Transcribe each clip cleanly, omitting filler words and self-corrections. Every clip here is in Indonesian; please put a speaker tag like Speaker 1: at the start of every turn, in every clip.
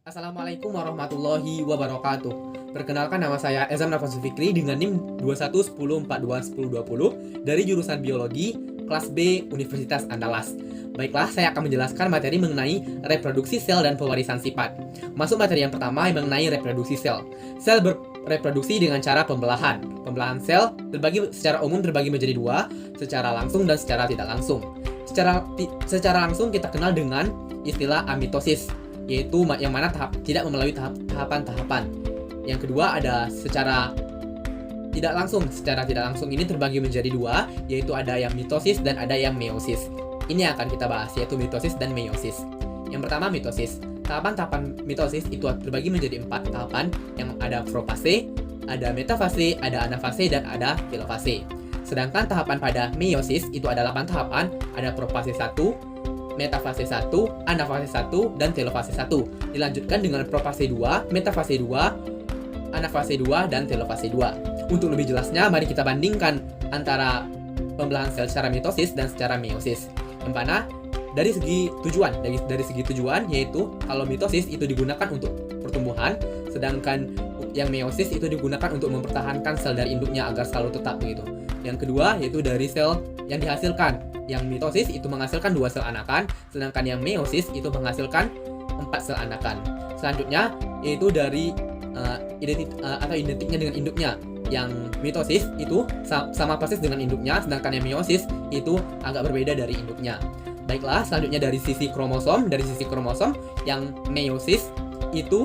Speaker 1: Assalamualaikum warahmatullahi wabarakatuh. Perkenalkan, nama saya Ezam Nafas Fikri dengan NIM 2110421020 dari jurusan Biologi kelas B Universitas Andalas. Baiklah, saya akan menjelaskan materi mengenai reproduksi sel dan pewarisan sifat. Masuk materi yang pertama yang mengenai reproduksi sel. Sel bereproduksi dengan cara pembelahan. Pembelahan sel secara umum terbagi menjadi dua, secara langsung dan secara tidak langsung. Secara langsung kita kenal dengan istilah amitosis, yaitu yang mana tidak melalui tahapan-tahapan. Yang kedua ada secara tidak langsung. Secara tidak langsung ini terbagi menjadi dua, yaitu ada yang mitosis dan ada yang meiosis. Ini yang akan kita bahas, yaitu mitosis dan meiosis. Yang pertama, mitosis. Tahapan-tahapan mitosis itu terbagi menjadi 4 tahapan, yang ada profase, ada metafase, ada anafase, dan ada telofase. Sedangkan tahapan pada meiosis itu ada 8 tahapan, ada profase 1, metafase 1, anafase 1, dan telofase 1. Dilanjutkan dengan profase 2, metafase 2, anafase 2, dan telofase 2. Untuk lebih jelasnya, mari kita bandingkan antara pembelahan sel secara mitosis dan secara meiosis. Yang mana dari segi tujuan yaitu kalau mitosis itu digunakan untuk pertumbuhan, sedangkan yang meiosis itu digunakan untuk mempertahankan sel dari induknya agar selalu tetap begitu. Yang kedua yaitu dari sel yang dihasilkan. Yang mitosis itu menghasilkan 2 sel anakan, sedangkan yang meiosis itu menghasilkan 4 sel anakan. Selanjutnya yaitu dari identiknya dengan induknya. Yang mitosis itu sama persis dengan induknya, sedangkan yang meiosis itu agak berbeda dari induknya. Baiklah, selanjutnya dari sisi kromosom. Dari sisi kromosom, yang meiosis itu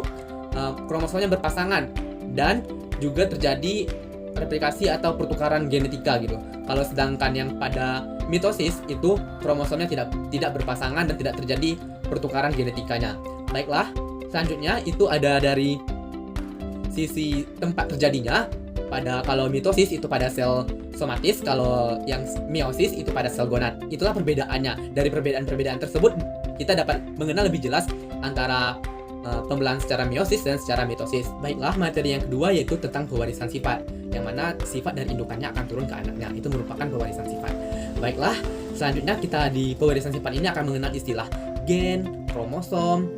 Speaker 1: kromosomnya berpasangan dan juga terjadi replikasi atau pertukaran genetika gitu. Kalau sedangkan yang pada mitosis itu kromosomnya tidak berpasangan dan tidak terjadi pertukaran genetikanya. Baiklah, selanjutnya itu ada dari sisi tempat terjadinya. Kalau mitosis itu pada sel somatis, kalau yang meiosis itu pada sel gonad. Itulah perbedaannya. Dari perbedaan-perbedaan tersebut kita dapat mengenal lebih jelas antara pembelahan secara meiosis dan secara mitosis. Baiklah, materi yang kedua yaitu tentang pewarisan sifat, yang mana sifat dan indukannya akan turun ke anaknya. Itu merupakan pewarisan sifat. Baiklah, selanjutnya kita di pewarisan sifat ini akan mengenal istilah gen, kromosom,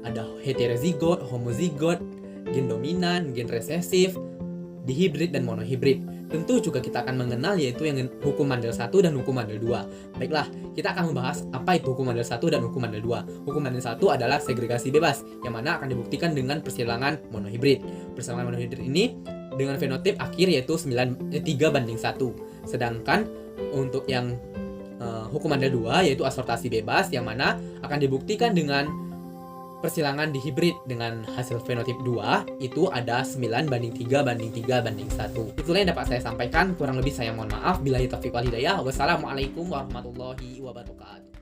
Speaker 1: ada heterozigot, homozigot, gen dominan, gen resesif, dihibrid dan monohibrid. Tentu juga kita akan mengenal yaitu yang hukum Mandel 1 dan hukum Mandel 2. Baiklah, kita akan membahas apa itu hukum Mandel 1 dan hukum Mandel 2. Hukum Mandel 1 adalah segregasi bebas, yang mana akan dibuktikan dengan persilangan monohibrid. Persilangan monohibrid ini dengan fenotip akhir yaitu 3:1. Sedangkan untuk yang hukum Mandel 2 yaitu asortasi bebas, yang mana akan dibuktikan dengan persilangan dihibrid dengan hasil fenotip 2 itu ada 9:3:3:1. Itulah yang dapat saya sampaikan, kurang lebih saya mohon maaf. Billahi taufiq wal hidayah. Wassalamualaikum warahmatullahi wabarakatuh.